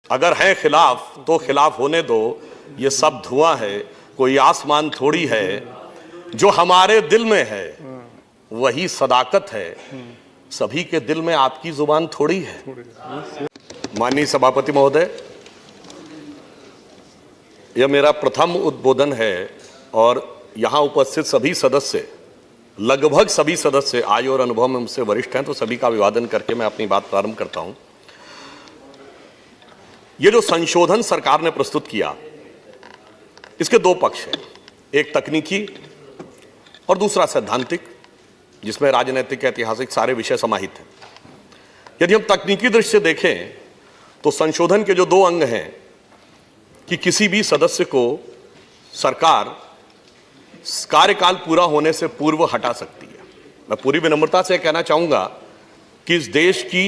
अगर है खिलाफ तो खिलाफ होने दो, ये सब धुआं है, कोई आसमान थोड़ी है। जो हमारे दिल में है वही सदाकत है, सभी के दिल में आपकी जुबान थोड़ी है। माननीय सभापति महोदय, यह मेरा प्रथम उद्बोधन है और यहां उपस्थित सभी सदस्य, लगभग सभी सदस्य आयु और अनुभव में मुझसे वरिष्ठ हैं, तो सभी का अभिवादन करके मैं अपनी बात प्रारंभ करता हूं। ये जो संशोधन सरकार ने प्रस्तुत किया, इसके दो पक्ष हैं, एक तकनीकी और दूसरा सैद्धांतिक, जिसमें राजनीतिक ऐतिहासिक सारे विषय समाहित हैं। यदि हम तकनीकी दृष्टि से देखें तो संशोधन के जो दो अंग हैं कि किसी भी सदस्य को सरकार कार्यकाल पूरा होने से पूर्व हटा सकती है। मैं पूरी विनम्रता से कहना चाहूंगा कि इस देश की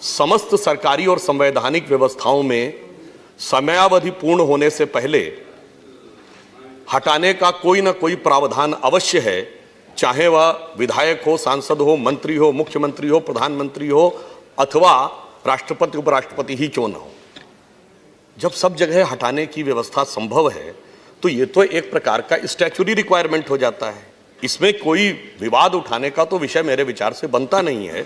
समस्त सरकारी और संवैधानिक व्यवस्थाओं में समयावधि पूर्ण होने से पहले हटाने का कोई ना कोई प्रावधान अवश्य है, चाहे वह विधायक हो, सांसद हो, मंत्री हो, मुख्यमंत्री हो, प्रधानमंत्री हो अथवा राष्ट्रपति उपराष्ट्रपति ही क्यों ना हो। जब सब जगह हटाने की व्यवस्था संभव है तो ये तो एक प्रकार का स्टैच्यूटरी रिक्वायरमेंट हो जाता है, इसमें कोई विवाद उठाने का तो विषय मेरे विचार से बनता नहीं है।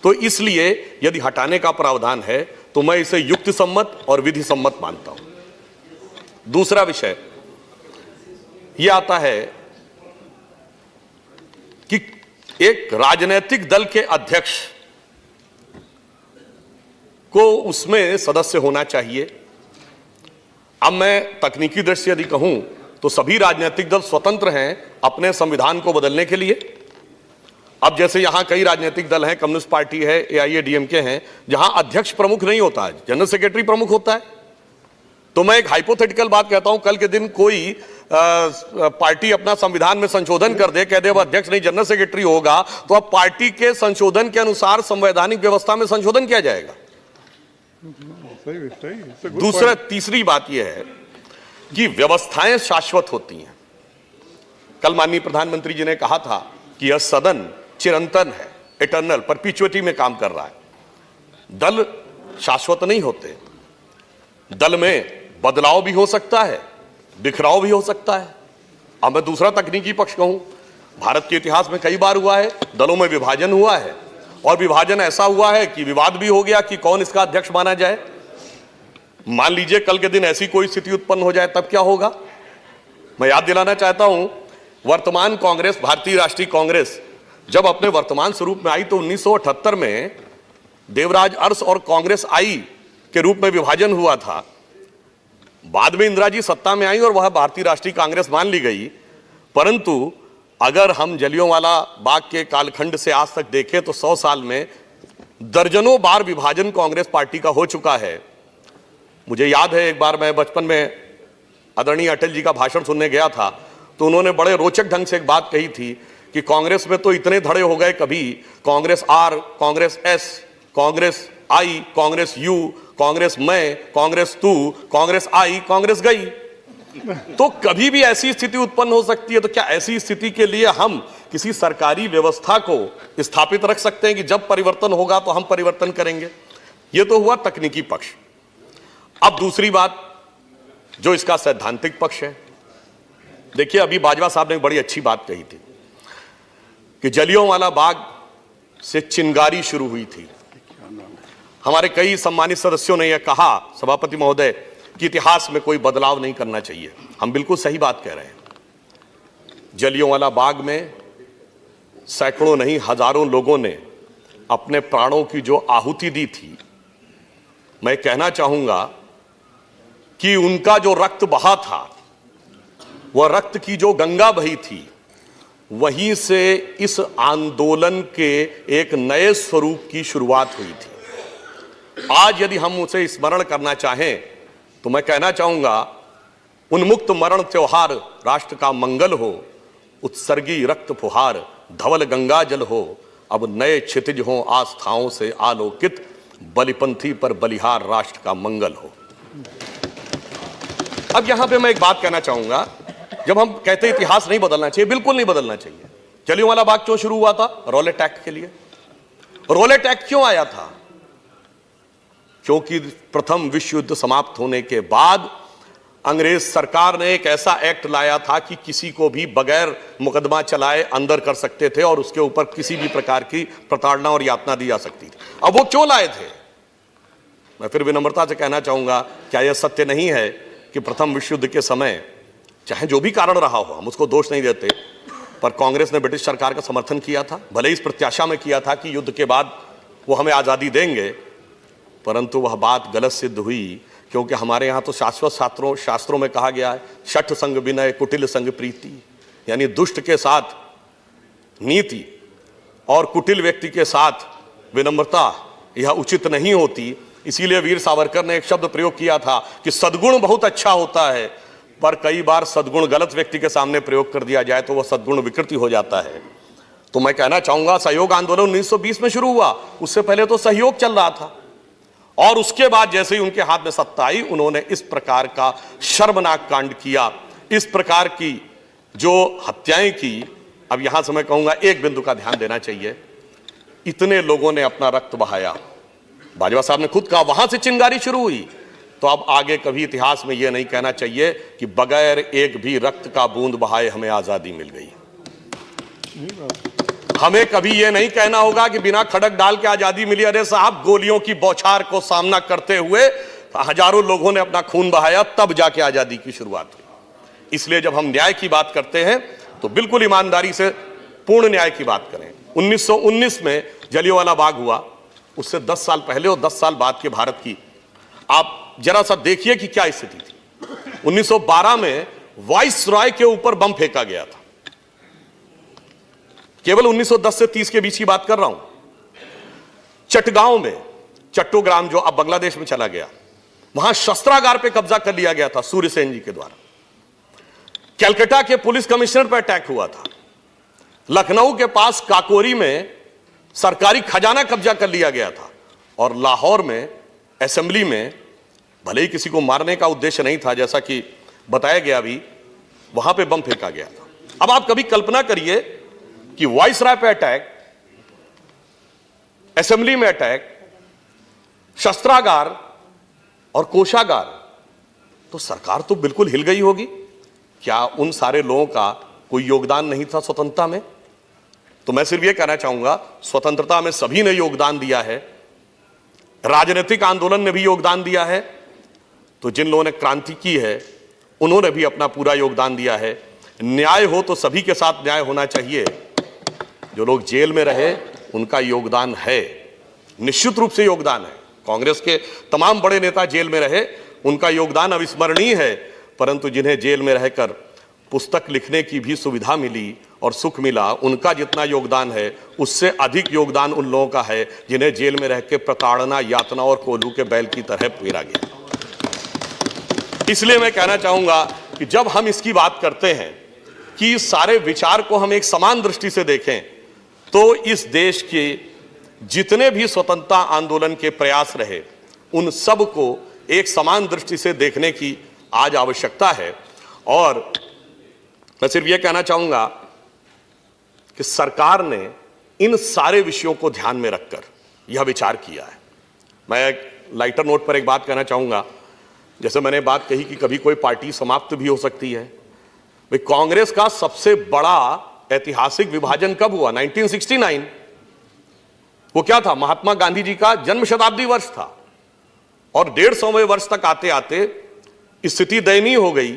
तो इसलिए यदि हटाने का प्रावधान है तो मैं इसे युक्ति सम्मत और विधि सम्मत मानता हूं। दूसरा विषय यह आता है कि एक राजनीतिक दल के अध्यक्ष को उसमें सदस्य होना चाहिए। अब मैं तकनीकी दृष्टि से यदि कहूं तो सभी राजनीतिक दल स्वतंत्र हैं अपने संविधान को बदलने के लिए। अब जैसे यहां कई राजनीतिक दल हैं, कम्युनिस्ट पार्टी है, AIADMK हैं, जहां अध्यक्ष प्रमुख नहीं होता है, जनरल सेक्रेटरी प्रमुख होता है। तो मैं एक हाइपोथेटिकल बात कहता हूं, कल के दिन कोई पार्टी अपना संविधान में संशोधन कर दे, कह दे अब अध्यक्ष नहीं जनरल सेक्रेटरी होगा, तो अब पार्टी के संशोधन के अनुसार संवैधानिक व्यवस्था में संशोधन किया जाएगा। दूसरा तीसरी बात यह है कि व्यवस्थाएं शाश्वत होती हैं। कल माननीय प्रधानमंत्री जी ने कहा था कि यह सदन चिरंतन है, इटर्नल, परपिचुइटी में काम कर रहा है। दल शाश्वत नहीं होते, दल में बदलाव भी हो सकता है, बिखराव भी हो सकता है। अब मैं दूसरा तकनीकी पक्ष कहूं, भारत के इतिहास में कई बार हुआ है दलों में विभाजन हुआ है, और विभाजन ऐसा हुआ है कि विवाद भी हो गया कि कौन इसका अध्यक्ष माना जाए। मान लीजिए कल के दिन ऐसी कोई स्थिति उत्पन्न हो जाए, तब क्या होगा। मैं याद दिलाना चाहता हूं, वर्तमान कांग्रेस, भारतीय राष्ट्रीय कांग्रेस जब अपने वर्तमान स्वरूप में आई तो 1978 में देवराज अरस और कांग्रेस आई के रूप में विभाजन हुआ था। बाद में इंदिरा जी सत्ता में आई और वह भारतीय राष्ट्रीय कांग्रेस मान ली गई। परंतु अगर हम जलियांवाला बाग के कालखंड से आज तक देखें तो 100 साल में दर्जनों बार विभाजन कांग्रेस पार्टी का हो चुका है। मुझे याद है एक बार मैं बचपन में आदरणीय अटल जी का भाषण सुनने गया था, तो उन्होंने बड़े रोचक ढंग से एक बात कही थी कि कांग्रेस में तो इतने धड़े हो गए, कभी Congress R, Congress S, Congress I, Congress U, Congress मैं, कांग्रेस तू, कांग्रेस आई, कांग्रेस गई। तो कभी भी ऐसी स्थिति उत्पन्न हो सकती है। तो क्या ऐसी स्थिति के लिए हम किसी सरकारी व्यवस्था को स्थापित रख सकते हैं कि जब परिवर्तन होगा तो हम परिवर्तन करेंगे। यह तो हुआ तकनीकी पक्ष। अब दूसरी बात जो इसका सैद्धांतिक पक्ष है, देखिए अभी बाजवा साहब ने बड़ी अच्छी बात कही थी कि जलियांवाला बाग से चिंगारी शुरू हुई थी। हमारे कई सम्मानित सदस्यों ने यह कहा, सभापति महोदय, कि इतिहास में कोई बदलाव नहीं करना चाहिए। हम बिल्कुल सही बात कह रहे हैं। जलियांवाला बाग में सैकड़ों नहीं हजारों लोगों ने अपने प्राणों की जो आहुति दी थी, मैं कहना चाहूंगा कि उनका जो रक्त बहा था, वह रक्त की जो गंगा बही थी, वहीं से इस आंदोलन के एक नए स्वरूप की शुरुआत हुई थी। आज यदि हम उसे स्मरण करना चाहें तो मैं कहना चाहूंगा, उन्मुक्त मरण त्योहार राष्ट्र का मंगल हो, उत्सर्गी रक्त फुहार धवल गंगा जल हो, अब नए क्षितिज हो आस्थाओं से आलोकित, बलिपंथी पर बलिहार राष्ट्र का मंगल हो। अब यहां पे मैं एक बात कहना चाहूंगा, जब हम कहते हैं इतिहास नहीं बदलना चाहिए, बिल्कुल नहीं बदलना चाहिए। जलियांवाला बाग क्यों शुरू हुआ था? रॉलेट एक्ट के लिए। रॉलेट एक्ट क्यों आया था? क्योंकि प्रथम विश्व युद्ध समाप्त होने के बाद अंग्रेज सरकार ने एक ऐसा एक्ट लाया था कि किसी को भी बगैर मुकदमा चलाए अंदर कर सकते थे और उसके ऊपर किसी भी प्रकार की प्रताड़ना और यातना दी जा सकती थी। अब वो क्यों लाए थे? मैं फिर विनम्रता से कहना चाहूंगा, क्या यह सत्य नहीं है कि प्रथम विश्व युद्ध के समय चाहे जो भी कारण रहा हो, हम उसको दोष नहीं देते, पर कांग्रेस ने ब्रिटिश सरकार का समर्थन किया था, भले इस प्रत्याशा में किया था कि युद्ध के बाद वो हमें आज़ादी देंगे, परंतु वह बात गलत सिद्ध हुई, क्योंकि हमारे यहाँ तो शाश्वत शास्त्रों में कहा गया है, शठ संग विनय कुटिल संग प्रीति, यानी दुष्ट के साथ नीति और कुटिल व्यक्ति के साथ विनम्रता यह उचित नहीं होती। इसीलिए वीर सावरकर ने एक शब्द प्रयोग किया था कि सद्गुण बहुत अच्छा होता है, पर कई बार सद्गुण गलत व्यक्ति के सामने प्रयोग कर दिया जाए तो वह सद्गुण विकृति हो जाता है। तो मैं कहना चाहूंगा, सहयोग आंदोलन 1920 में शुरू हुआ, उससे पहले तो सहयोग चल रहा था, और उसके बाद जैसे ही उनके हाथ में सत्ता आई, उन्होंने इस प्रकार का शर्मनाक कांड किया, इस प्रकार की जो हत्याएं की। अब यहां से मैं कहूंगा एक बिंदु का ध्यान देना चाहिए, इतने लोगों ने अपना रक्त बहाया, बाजवा साहब ने खुद कहा वहां से चिंगारी शुरू हुई, तो अब आगे कभी इतिहास में यह नहीं कहना चाहिए कि बगैर एक भी रक्त का बूंद बहाए हमें आजादी मिल गई। हमें कभी यह नहीं कहना होगा कि बिना खड़क डाल के आजादी मिली। अरे साहब, गोलियों की बौछार को सामना करते हुए हजारों लोगों ने अपना खून बहाया, तब जाके आजादी की शुरुआत हुई। इसलिए जब हम न्याय की बात करते हैं तो बिल्कुल ईमानदारी से पूर्ण न्याय की बात करें। 1919 में जलियांवाला बाग हुआ, उससे 10 साल पहले और 10 साल बाद के भारत की आप जरा सा देखिए कि क्या स्थिति थी। 1912 में वाइस रॉय के ऊपर बम फेंका गया था, केवल 1910 से 30 के बीच की बात कर रहा हूं। चटगांव में, चट्टोग्राम जो अब बांग्लादेश में चला गया, वहां शस्त्रागार पे कब्जा कर लिया गया था सूर्यसेन जी के द्वारा। कलकत्ता के पुलिस कमिश्नर पर अटैक हुआ था। लखनऊ के पास काकोरी में सरकारी खजाना कब्जा कर लिया गया था, और लाहौर में असेंबली में, भले ही किसी को मारने का उद्देश्य नहीं था जैसा कि बताया गया, भी वहां पे बम फेंका गया था। अब आप कभी कल्पना करिए कि वाइसराय पे अटैक, असेंबली में अटैक, शस्त्रागार और कोषागार, तो सरकार तो बिल्कुल हिल गई होगी। क्या उन सारे लोगों का कोई योगदान नहीं था स्वतंत्रता में? तो मैं सिर्फ यह कहना चाहूंगा, स्वतंत्रता में सभी ने योगदान दिया है, राजनीतिक आंदोलन ने भी योगदान दिया है, तो जिन लोगों ने क्रांति की है उन्होंने भी अपना पूरा योगदान दिया है। न्याय हो तो सभी के साथ न्याय होना चाहिए। जो लोग जेल में रहे उनका योगदान है, निश्चित रूप से योगदान है। कांग्रेस के तमाम बड़े नेता जेल में रहे, उनका योगदान अविस्मरणीय है, परंतु जिन्हें जेल में रहकर पुस्तक लिखने की भी सुविधा मिली और सुख मिला, उनका जितना योगदान है उससे अधिक योगदान उन लोगों का है जिन्हें जेल में रह के प्रताड़ना, यातना और कोल्हू के बैल की तरह पेरा गया। इसलिए मैं कहना चाहूंगा कि जब हम इसकी बात करते हैं कि सारे विचार को हम एक समान दृष्टि से देखें, तो इस देश के जितने भी स्वतंत्रता आंदोलन के प्रयास रहे उन सब को एक समान दृष्टि से देखने की आज आवश्यकता है। और मैं सिर्फ यह कहना चाहूंगा कि सरकार ने इन सारे विषयों को ध्यान में रखकर यह विचार किया है। मैं एक लाइटर नोट पर एक बात कहना चाहूंगा, जैसे मैंने बात कही कि कभी कोई पार्टी समाप्त भी हो सकती है। भाई, कांग्रेस का सबसे बड़ा ऐतिहासिक विभाजन कब हुआ? 1969। वो क्या था? महात्मा गांधी जी का जन्म शताब्दी वर्ष था, और 150वें वर्ष तक आते आते स्थिति दयनीय हो गई।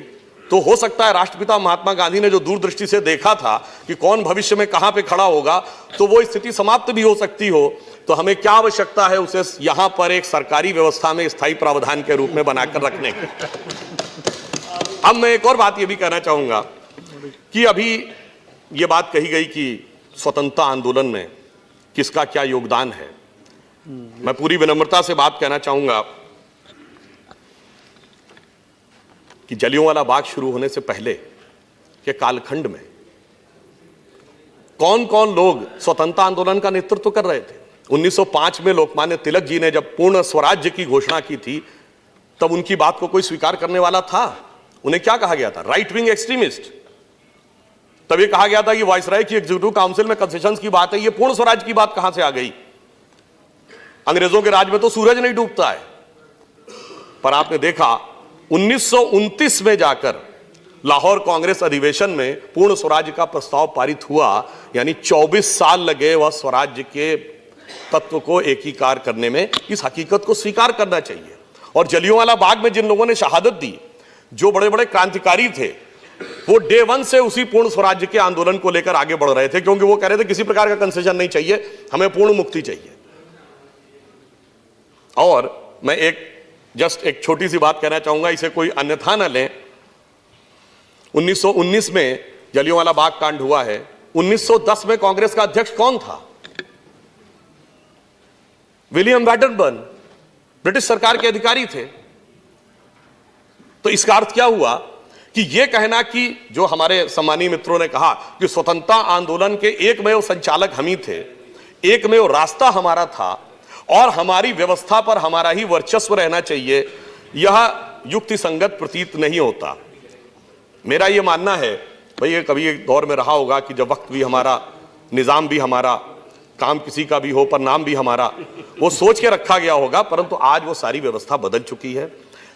तो हो सकता है राष्ट्रपिता महात्मा गांधी ने जो दूरदृष्टि से देखा था कि कौन भविष्य में कहां पे खड़ा होगा, तो वो स्थिति समाप्त भी हो सकती हो। तो हमें क्या आवश्यकता है उसे यहां पर एक सरकारी व्यवस्था में स्थायी प्रावधान के रूप में बनाकर रखने की। अब मैं एक और बात ये भी कहना चाहूंगा कि अभी ये बात कही गई कि स्वतंत्रता आंदोलन में किसका क्या योगदान है। मैं पूरी विनम्रता से बात कहना चाहूंगा कि जलियांवाला बाग शुरू होने से पहले के कालखंड में कौन कौन लोग स्वतंत्रता आंदोलन का नेतृत्व कर रहे थे। 1905 में लोकमान्य तिलक जी ने जब पूर्ण स्वराज्य की घोषणा की थी, तब उनकी बात को कोई स्वीकार करने वाला था? उन्हें क्या कहा गया था? Right wing extremist. तब ये कहा गया था कि वाइसराय की एग्जीक्यूटिव काउंसिल में कंसेशंस की बात है, ये पूर्ण स्वराज की बात कहां से आ गई? अंग्रेजों के राज में तो सूरज नहीं डूबता है, पर आपने देखा 1929 में जाकर लाहौर कांग्रेस अधिवेशन में पूर्ण स्वराज्य का प्रस्ताव पारित हुआ, यानी 24 साल लगे वह स्वराज्य के तत्व को एकीकार करने में। इस हकीकत को स्वीकार करना चाहिए। और जलियांवाला बाग में जिन लोगों ने शहादत दी, जो बड़े बड़े क्रांतिकारी थे, वो डे वन से उसी पूर्ण स्वराज्य के आंदोलन को लेकर आगे बढ़ रहे थे, क्योंकि वो कह रहे थे किसी प्रकार का कंसेशन नहीं चाहिए, हमें पूर्ण मुक्ति चाहिए। और मैं एक छोटी सी बात कहना चाहूंगा, इसे कोई अन्यथा न लें। 1919 में जलियांवाला बाग कांड हुआ है। 1910 में कांग्रेस का अध्यक्ष कौन था? विलियम वैडरबर्न, ब्रिटिश सरकार के अधिकारी थे। तो इसका अर्थ क्या हुआ कि यह कहना कि जो हमारे सम्मानीय मित्रों ने कहा कि स्वतंत्रता आंदोलन के एकमेव संचालक हम ही थे, एकमेव रास्ता हमारा था और हमारी व्यवस्था पर हमारा ही वर्चस्व रहना चाहिए, यह युक्ति संगत प्रतीत नहीं होता। मेरा यह मानना है, भाई ये कभी एक दौर में रहा होगा कि जब वक्त भी हमारा, निजाम भी हमारा, काम किसी का भी हो पर नाम भी हमारा, वो सोच के रखा गया होगा, परंतु आज वो सारी व्यवस्था बदल चुकी है।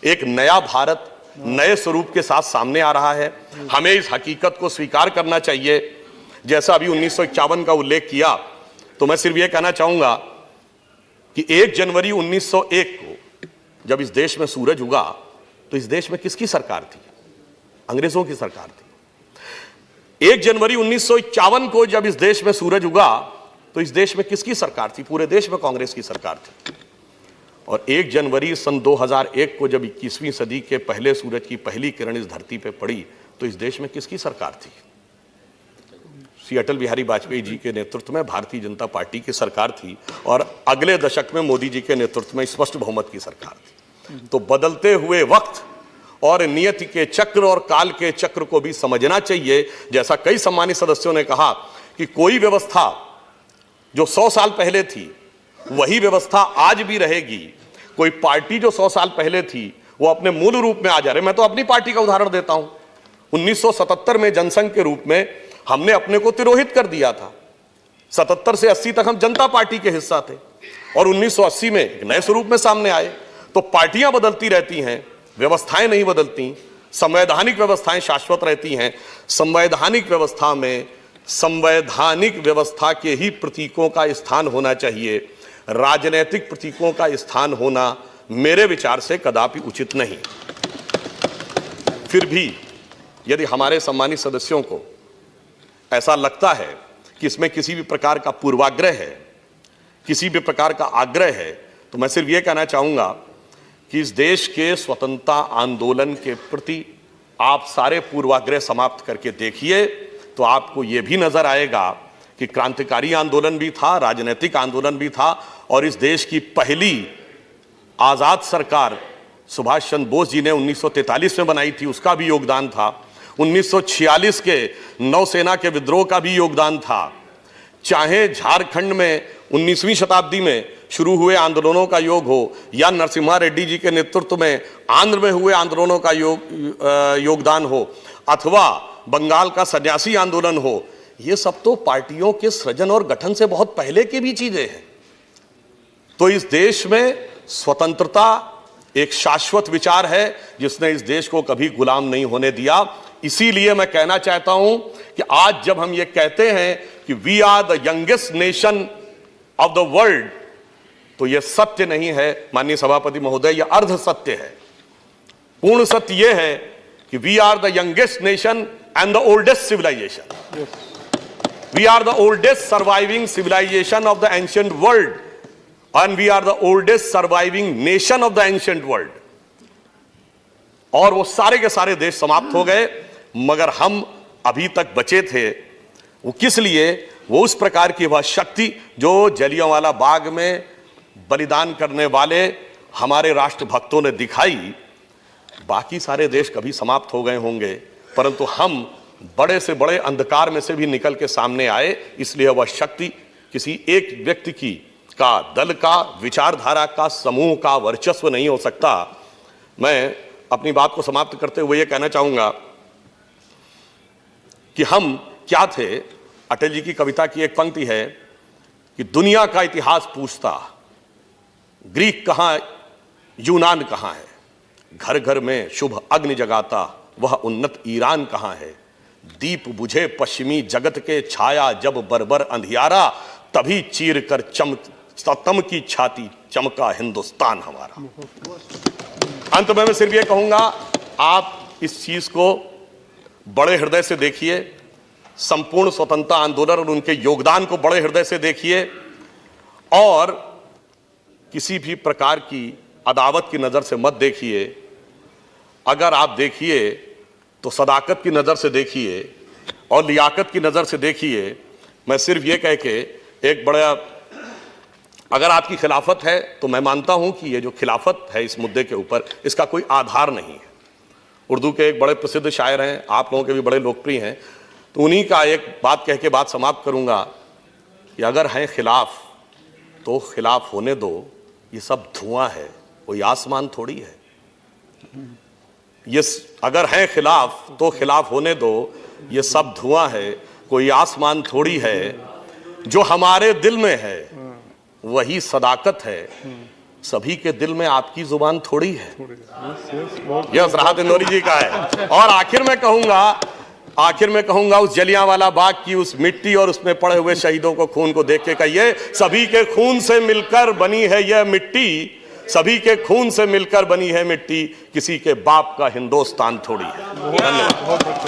एक नया भारत नए स्वरूप के साथ सामने आ रहा है। हमें इस हकीकत को स्वीकार करना चाहिए। जैसा अभी 1951 का उल्लेख किया, तो मैं सिर्फ ये कहना चाहूंगा कि 1 जनवरी 1901 को जब इस देश में सूरज उगा, तो इस देश में किसकी सरकार थी? अंग्रेजों की सरकार थी। 1 जनवरी 1951 को जब इस देश में सूरज उगा, तो इस देश में किसकी सरकार थी? पूरे देश में कांग्रेस की सरकार थी। और 1 जनवरी सन 2001 को जब 21वीं सदी के पहले सूरज की पहली किरण इस धरती पे पड़ी, तो इस देश में किसकी सरकार थी? श्री अटल बिहारी वाजपेयी जी के नेतृत्व में भारतीय जनता पार्टी की सरकार थी और अगले दशक में मोदी जी के नेतृत्व में स्पष्ट बहुमत की सरकार थी। तो बदलते हुए वक्त और नियति के चक्र और काल के चक्र को भी समझना चाहिए। जैसा कई सम्मानित सदस्यों ने कहा कि कोई व्यवस्था जो 100 साल पहले थी वही व्यवस्था आज भी रहेगी। कोई पार्टी जो 100 साल पहले थी वो अपने मूल रूप में आ जा रही। मैं तो अपनी पार्टी का उदाहरण देता हूं। 1977 में जनसंघ के रूप में हमने अपने को तिरोहित कर दिया था। 77 से 80 तक हम जनता पार्टी के हिस्सा थे और 1980 में एक नए स्वरूप में सामने आए। तो पार्टियां बदलती रहती हैं, व्यवस्थाएं नहीं बदलती। संवैधानिक व्यवस्थाएं शाश्वत रहती हैं। संवैधानिक व्यवस्था में संवैधानिक व्यवस्था के ही प्रतीकों का स्थान होना चाहिए। राजनीतिक प्रतीकों का स्थान होना मेरे विचार से कदापि उचित नहीं। फिर भी यदि हमारे सम्मानित सदस्यों को ऐसा लगता है कि इसमें किसी भी प्रकार का पूर्वाग्रह है, किसी भी प्रकार का आग्रह है, तो मैं सिर्फ यह कहना चाहूंगा कि इस देश के स्वतंत्रता आंदोलन के प्रति आप सारे पूर्वाग्रह समाप्त करके देखिए, तो आपको यह भी नजर आएगा कि क्रांतिकारी आंदोलन भी था, राजनीतिक आंदोलन भी था और इस देश की पहली आजाद सरकार सुभाष चंद्र बोस जी ने 1943 में बनाई थी, उसका भी योगदान था। 1946 के नौसेना के विद्रोह का भी योगदान था। चाहे झारखंड में 19वीं शताब्दी में शुरू हुए आंदोलनों का योग हो या नरसिम्हा रेड्डी जी के नेतृत्व में आंध्र में हुए आंदोलनों का योगदान हो अथवा बंगाल का सन्यासी आंदोलन हो, ये सब तो पार्टियों के सृजन और गठन से बहुत पहले की भी चीजें हैं। तो इस देश में स्वतंत्रता एक शाश्वत विचार है जिसने इस देश को कभी गुलाम नहीं होने दिया। इसीलिए मैं कहना चाहता हूं कि आज जब हम ये कहते हैं कि we are the youngest nation of the world, तो यह सत्य नहीं है माननीय सभापति महोदय, यह अर्ध सत्य है। पूर्ण सत्य यह है कि we are the youngest nation and the oldest civilisation. We are the oldest surviving civilisation of the ancient world and we are the oldest surviving nation of the ancient world। और वो सारे के सारे देश समाप्त हो गए, मगर हम अभी तक बचे थे। वो किस लिए? वो उस प्रकार की वह शक्ति जो जलियांवाला बाग में बलिदान करने वाले हमारे राष्ट्रभक्तों ने दिखाई। बाकी सारे देश कभी समाप्त हो गए होंगे, परंतु हम बड़े से बड़े अंधकार में से भी निकल के सामने आए। इसलिए वह शक्ति किसी एक व्यक्ति की का, दल का, विचारधारा का, समूह का वर्चस्व नहीं हो सकता। मैं अपनी बात को समाप्त करते हुए यह कहना चाहूंगा कि हम क्या थे। अटल जी की कविता की एक पंक्ति है कि दुनिया का इतिहास पूछता, ग्रीक कहां, यूनान कहां है, घर घर में शुभ अग्नि जगाता वह उन्नत ईरान कहाँ है। दीप बुझे पश्चिमी जगत के छाया जब बर्बर अंधियारा, तभी चीर कर तम की छाती चमका हिंदुस्तान हमारा। अंत में मैं सिर्फ ये कहूंगा, आप इस चीज को बड़े हृदय से देखिए, संपूर्ण स्वतंत्रता आंदोलन और उनके योगदान को बड़े हृदय से देखिए, और किसी भी प्रकार की अदावत की नजर से मत देखिए। अगर आप देखिए तो सदाकत की नजर से देखिए और लियाकत की नजर से देखिए। मैं सिर्फ ये कह के एक बड़ा, अगर आपकी खिलाफत है तो मैं मानता हूं कि ये जो खिलाफत है इस मुद्दे के ऊपर, इसका कोई आधार नहीं है। उर्दू के एक बड़े प्रसिद्ध शायर हैं, आप लोगों के भी बड़े लोकप्रिय हैं, तो उन्हीं का एक बात कह के बात समाप्त करूंगा कि अगर हैं खिलाफ तो खिलाफ होने दो, ये सब धुआं है, कोई आसमान थोड़ी है। ये अगर हैं खिलाफ तो खिलाफ होने दो, ये सब धुआं है, कोई आसमान थोड़ी है। जो हमारे दिल में है वही सदाकत है, सभी के दिल में आपकी जुबान थोड़ी है। यह राहत इंदौरी जी का है। और आखिर में कहूंगा उस जलियांवाला बाग की उस मिट्टी और उसमें पड़े हुए शहीदों को खून को देख के कहिए, सभी के खून से मिलकर बनी है यह मिट्टी, सभी के खून से मिलकर बनी है मिट्टी, किसी के बाप का हिंदुस्तान थोड़ी है। धन्यवाद।